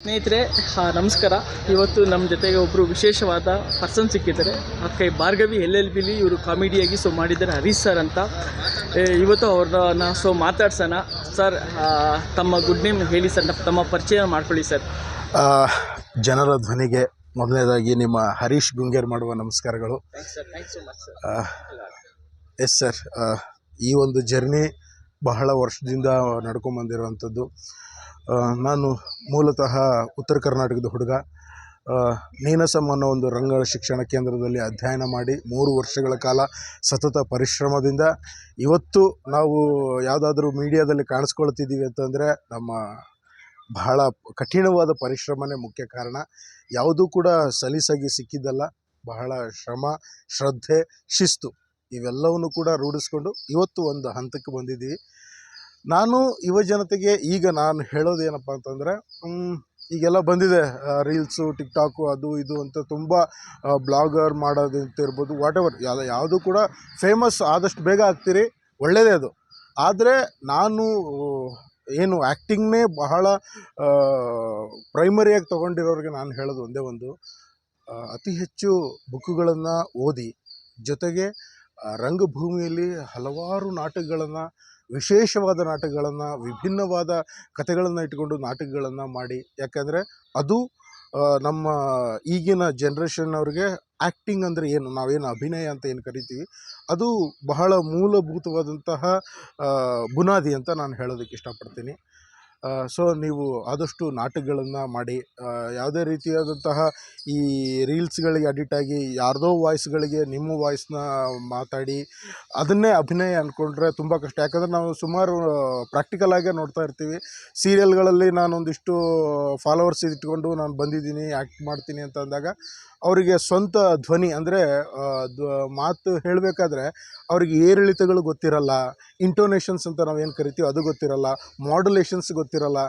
ಸ್ನೇಹಿತರೆ, ನಮಸ್ಕಾರ. ಇವತ್ತು ನಮ್ಮ ಜೊತೆಗೆ ಒಬ್ಬರು ವಿಶೇಷವಾದ ಪರ್ಸನ್ ಸಿಕ್ಕಿದ್ದಾರೆ. ಅಕ್ಕ ಭಾರ್ಗವಿ LLBಲಿ ಇವರು ಕಾಮಿಡಿಯಾಗಿ ಮಾಡಿದ್ದಾರೆ, ಹರೀಶ್ ಸರ್ ಅಂತ. ಇವತ್ತು ಅವ್ರನ್ನ ಮಾತಾಡ್ಸೋಣ. ಸರ್, ತಮ್ಮ ಗುಡ್ ನೇಮ್ ಹೇಳಿ ಸರ್, ತಮ್ಮ ಪರಿಚಯ ಮಾಡ್ಕೊಳ್ಳಿ ಸರ್. ಜನರ ಧ್ವನಿಗೆ ಮೊದಲನೇದಾಗಿ ನಿಮ್ಮ ಹರೀಶ್ ಗುಂಗೇರ್ ಮಾಡುವ ನಮಸ್ಕಾರಗಳು. ಎಸ್ ಸರ್, ಈ ಒಂದು ಜರ್ನಿ ಬಹಳ ವರ್ಷದಿಂದ ನಡ್ಕೊಂಬಂದಿರುವಂಥದ್ದು. ನಾನು ಮೂಲತಃ ಉತ್ತರ ಕರ್ನಾಟಕದ ಹುಡುಗ. ನೀನಸಮ್ ಅನ್ನೋ ಒಂದು ರಂಗ ಶಿಕ್ಷಣ ಕೇಂದ್ರದಲ್ಲಿ ಅಧ್ಯಯನ ಮಾಡಿ 3 ವರ್ಷಗಳ ಕಾಲ ಸತತ ಪರಿಶ್ರಮದಿಂದ ಇವತ್ತು ನಾವು ಯಾವುದಾದ್ರೂ ಮೀಡಿಯಾದಲ್ಲಿ ಕಾಣಿಸ್ಕೊಳ್ತಿದ್ದೀವಿ ಅಂತಂದರೆ ನಮ್ಮ ಬಹಳ ಕಠಿಣವಾದ ಪರಿಶ್ರಮನೇ ಮುಖ್ಯ ಕಾರಣ. ಯಾವುದೂ ಕೂಡ ಸಲೀಸಾಗಿ ಸಿಕ್ಕಿದ್ದಲ್ಲ. ಬಹಳ ಶ್ರಮ, ಶ್ರದ್ಧೆ, ಶಿಸ್ತು ಇವೆಲ್ಲವನ್ನು ಕೂಡ ರೂಢಿಸ್ಕೊಂಡು ಇವತ್ತು ಒಂದು ಹಂತಕ್ಕೆ ಬಂದಿದ್ದೀವಿ. ನಾನು ಯುವ ಜನತೆಗೆ ಈಗ ನಾನು ಹೇಳೋದೇನಪ್ಪ ಅಂತಂದರೆ, ಈಗೆಲ್ಲ ಬಂದಿದೆ ರೀಲ್ಸು, ಟಿಕ್ಟಾಕು, ಅದು ಇದು ಅಂತ ತುಂಬ ಬ್ಲಾಗರ್ ಮಾಡೋದಂತ ಇರ್ಬೋದು, ವಾಟ್ ಎವರ್, ಯಾವುದು ಕೂಡ ಫೇಮಸ್ ಆದಷ್ಟು ಬೇಗ ಆಗ್ತೀರಿ, ಒಳ್ಳೆಯದೇ ಅದು. ಆದರೆ ನಾನು ಏನು ಆ್ಯಕ್ಟಿಂಗ್ನೇ ಬಹಳ ಪ್ರೈಮರಿಯಾಗಿ ತೊಗೊಂಡಿರೋರಿಗೆ ನಾನು ಹೇಳೋದು ಒಂದೇ ಒಂದು, ಅತಿ ಹೆಚ್ಚು ಬುಕ್ಗಳನ್ನು ಓದಿ, ಜೊತೆಗೆ ರಂಗಭೂಮಿಯಲ್ಲಿ ಹಲವಾರು ನಾಟಕಗಳನ್ನು, ವಿಶೇಷವಾದ ನಾಟಕಗಳನ್ನು, ವಿಭಿನ್ನವಾದ ಕಥೆಗಳನ್ನು ಇಟ್ಕೊಂಡು ನಾಟಕಗಳನ್ನು ಮಾಡಿ. ಯಾಕಂದರೆ ಅದು ನಮ್ಮ ಈಗಿನ ಜನ್ರೇಷನ್ನವ್ರಿಗೆ ಆ್ಯಕ್ಟಿಂಗ್ ಅಂದರೆ ಏನು, ನಾವೇನು ಅಭಿನಯ ಅಂತ ಏನು ಕರಿತೀವಿ, ಅದು ಬಹಳ ಮೂಲಭೂತವಾದಂತಹ ಬುನಾದಿ ಅಂತ ನಾನು ಹೇಳೋದಕ್ಕೆ ಇಷ್ಟಪಡ್ತೀನಿ. ಸೊ ನೀವು ಆದಷ್ಟು ನಾಟಕಗಳನ್ನು ಮಾಡಿ, ಯಾವುದೇ ರೀತಿಯಾದಂತಹ ಈ ರೀಲ್ಸ್ಗಳಿಗೆ ಅಡಿಕ್ಟಾಗಿ ಯಾರ್ದೋ ವಾಯ್ಸ್ಗಳಿಗೆ ನಿಮ್ಮ ವಾಯ್ಸ್ನ ಮಾತಾಡಿ ಅದನ್ನೇ ಅಭಿನಯ ಅಂದ್ಕೊಂಡ್ರೆ ತುಂಬ ಕಷ್ಟ. ಯಾಕಂದರೆ ನಾವು ಸುಮಾರು ಪ್ರಾಕ್ಟಿಕಲಾಗೇ ನೋಡ್ತಾ ಇರ್ತೀವಿ. ಸೀರಿಯಲ್ಗಳಲ್ಲಿ ನಾನೊಂದಿಷ್ಟು ಫಾಲೋವರ್ಸ್ ಇಟ್ಕೊಂಡು ನಾನು ಬಂದಿದ್ದೀನಿ, ಆ್ಯಕ್ಟ್ ಮಾಡ್ತೀನಿ ಅಂತ ಅಂದಾಗ ಅವರಿಗೆ ಸ್ವಂತ ಧ್ವನಿ ಅಂದರೆ ಮಾತು ಹೇಳಬೇಕಾದ್ರೆ ಅವರಿಗೆ ಏರಿಳಿತಗಳು ಗೊತ್ತಿರಲ್ಲ, ಇಂಟೋನೇಷನ್ಸ್ ಅಂತ ನಾವೇನು ಕರಿತೀವೋ ಅದು ಗೊತ್ತಿರಲ್ಲ, ಮಾಡ್ಯುಲೇಷನ್ಸ್ ಗೊತ್ತಿರಲ್ಲ.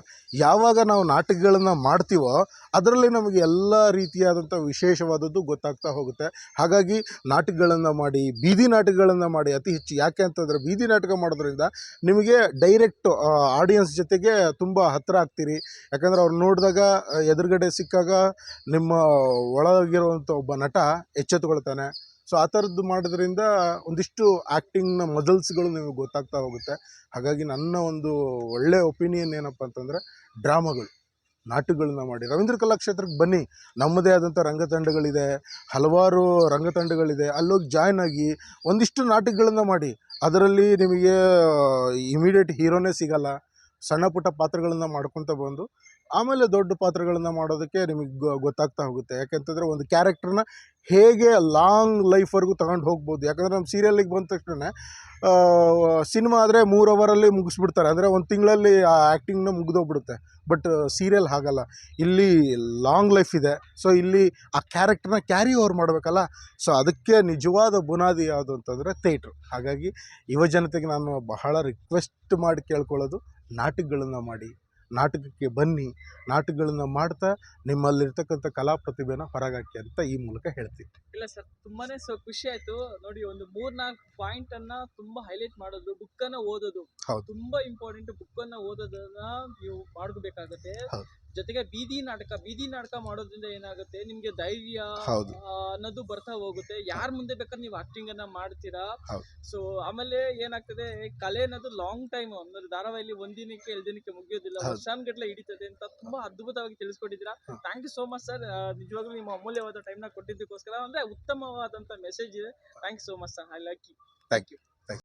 ಯಾವಾಗ ನಾವು ನಾಟಕಗಳನ್ನು ಮಾಡ್ತೀವೋ ಅದರಲ್ಲಿ ನಮಗೆ ಎಲ್ಲ ರೀತಿಯಾದಂಥ ವಿಶೇಷವಾದದ್ದು ಗೊತ್ತಾಗ್ತಾ ಹೋಗುತ್ತೆ. ಹಾಗಾಗಿ ನಾಟಕಗಳನ್ನು ಮಾಡಿ, ಬೀದಿ ನಾಟಕಗಳನ್ನು ಮಾಡಿ ಅತಿ ಹೆಚ್ಚು. ಯಾಕೆ ಅಂತಂದರೆ ಬೀದಿ ನಾಟಕ ಮಾಡೋದ್ರಿಂದ ನಿಮಗೆ ಡೈರೆಕ್ಟ್ ಆಡಿಯನ್ಸ್ ಜೊತೆಗೆ ತುಂಬ ಹತ್ತಿರ ಆಗ್ತೀರಿ. ಯಾಕಂದರೆ ಅವ್ರು ನೋಡಿದಾಗ, ಎದುರುಗಡೆ ಸಿಕ್ಕಾಗ ನಿಮ್ಮ ಒಳಗಿರುವಂಥ ಒಬ್ಬ ನಟ ಎಚ್ಚೆತ್ತುಕೊಳ್ತಾನೆ. ಸೊ ಆ ಥರದ್ದು ಮಾಡೋದ್ರಿಂದ ಒಂದಿಷ್ಟು ಆ್ಯಕ್ಟಿಂಗ್ನ ಮಜಲ್ಸ್ಗಳು ನಿಮಗೆ ಗೊತ್ತಾಗ್ತಾ ಹೋಗುತ್ತೆ. ಹಾಗಾಗಿ ನನ್ನ ಒಂದು ಒಳ್ಳೆಯ ಒಪಿನಿಯನ್ ಏನಪ್ಪ ಅಂತಂದರೆ, ಡ್ರಾಮಾಗಳು, ನಾಟಕಗಳನ್ನ ಮಾಡಿ. ರವೀಂದ್ರ ಕಲಾಕ್ಷೇತ್ರಕ್ಕೆ ಬನ್ನಿ, ನಮ್ಮದೇ ಆದಂಥ ರಂಗತಂಡಗಳಿದೆ, ಹಲವಾರು ರಂಗತಂಡಗಳಿದೆ. ಅಲ್ಲೋಗಿ ಜಾಯ್ನ್ ಆಗಿ ಒಂದಿಷ್ಟು ನಾಟಕಗಳನ್ನು ಮಾಡಿ. ಅದರಲ್ಲಿ ನಿಮಗೆ ಇಮಿಡಿಯೇಟ್ ಹೀರೋನೇ ಸಿಗಲ್ಲ, ಸಣ್ಣ ಪುಟ್ಟ ಪಾತ್ರಗಳನ್ನು ಮಾಡ್ಕೊತ ಬಂದು ಆಮೇಲೆ ದೊಡ್ಡ ಪಾತ್ರಗಳನ್ನು ಮಾಡೋದಕ್ಕೆ ನಿಮಗೆ ಗೊತ್ತಾಗ್ತಾ ಹೋಗುತ್ತೆ. ಯಾಕೆಂತಂದರೆ ಒಂದು ಕ್ಯಾರೆಕ್ಟರ್ನ ಹೇಗೆ ಲಾಂಗ್ ಲೈಫ್ವರೆಗೂ ತಗೊಂಡು ಹೋಗ್ಬೋದು. ಯಾಕಂದರೆ ನಮ್ಮ ಸೀರಿಯಲ್ಲಿಗೆ ಬಂದ ತಕ್ಷಣ ಸಿನಿಮಾ ಆದರೆ 3 ಅವರಲ್ಲಿ ಮುಗಿಸ್ಬಿಡ್ತಾರೆ, ಅಂದರೆ 1 ತಿಂಗಳಲ್ಲಿ ಆ ಆ್ಯಕ್ಟಿಂಗ್ನ ಮುಗಿದೋಗ್ಬಿಡುತ್ತೆ. ಬಟ್ ಸೀರಿಯಲ್ ಹಾಗಲ್ಲ, ಇಲ್ಲಿ ಲಾಂಗ್ ಲೈಫ್ ಇದೆ. ಸೊ ಇಲ್ಲಿ ಆ ಕ್ಯಾರೆಕ್ಟರ್ನ ಕ್ಯಾರಿ ಓವರ್ ಮಾಡಬೇಕಲ್ಲ. ಸೊ ಅದಕ್ಕೆ ನಿಜವಾದ ಬುನಾದಿ ಯಾವುದು ಅಂತಂದರೆ ಥಿಯೇಟ್ರ್. ಹಾಗಾಗಿ ಯುವ ಜನತೆಗೆ ನಾನು ಬಹಳ ರಿಕ್ವೆಸ್ಟ್ ಮಾಡಿ ಕೇಳ್ಕೊಳ್ಳೋದು, ನಾಟಕಗಳನ್ನು ಮಾಡಿ, ನಾಟಕಕ್ಕೆ ಬನ್ನಿ, ನಾಟಕಗಳನ್ನು ಮಾಡ್ತಾ ನಿಮ್ಮಲ್ಲಿರ್ತಕ್ಕಂಥ ಕಲಾ ಪ್ರತಿಭೆನ ಹೊರಗಾಕಿ ಅಂತ ಈ ಮೂಲಕ ಹೇಳ್ತೀನಿ. ಇಲ್ಲ ಸರ್, ತುಂಬಾನೇ ಖುಷಿ ಆಯ್ತು ನೋಡಿ. ಒಂದು 3-4 ಪಾಯಿಂಟ್ ಅನ್ನ ತುಂಬಾ ಹೈಲೈಟ್ ಮಾಡೋದು, ಬುಕ್ಕನ್ನು ಓದೋದು ತುಂಬಾ ಇಂಪಾರ್ಟೆಂಟ್. ಬುಕ್ಕನ್ನು ಓದೋದನ್ನ ನೀವು ಮಾಡ್ಕೋಬೇಕಾಗತ್ತೆ. ಜೊತೆಗೆ ಬೀದಿ ನಾಟಕ ಮಾಡೋದ್ರಿಂದ ಏನಾಗುತ್ತೆ, ನಿಮ್ಗೆ ಧೈರ್ಯ ಅನ್ನೋದು ಬರ್ತಾ ಹೋಗುತ್ತೆ. ಯಾರ ಮುಂದೆ ಬೇಕಾದ್ರೆ ನೀವು ಆಕ್ಟಿಂಗ್ ಅನ್ನ ಮಾಡ್ತೀರಾ. ಸೊ ಆಮೇಲೆ ಏನಾಗ್ತದೆ, ಕಲೆ ಅನ್ನೋದು ಲಾಂಗ್ ಟೈಮ್, ಅಂದ್ರೆ ಧಾರಾವಾಹಿಲಿ 1 ದಿನಕ್ಕೆ 2 ದಿನಕ್ಕೆ ಮುಗಿಯೋದಿಲ್ಲ, ವರ್ಷಾನ್ಗಟ್ಲೆ ಹಿಡಿತದೆ ಅಂತ ತುಂಬಾ ಅದ್ಭುತವಾಗಿ ತಿಳಿಸ್ಕೊಟ್ಟಿದ್ದೀರಾ. Thank you so much sir. ನಿಜವಾಗ್ಲೂ ನಿಮ್ಮ ಅಮೂಲ್ಯವಾದ ಟೈಮ್ನ ಕೊಟ್ಟಿದ್ದಕ್ಕೋಸ್ಕರ, ಅಂದ್ರೆ ಉತ್ತಮವಾದಂತ ಮೆಸೇಜ್ ಇದೆ. Thank you so much sir. I like you. Thank you.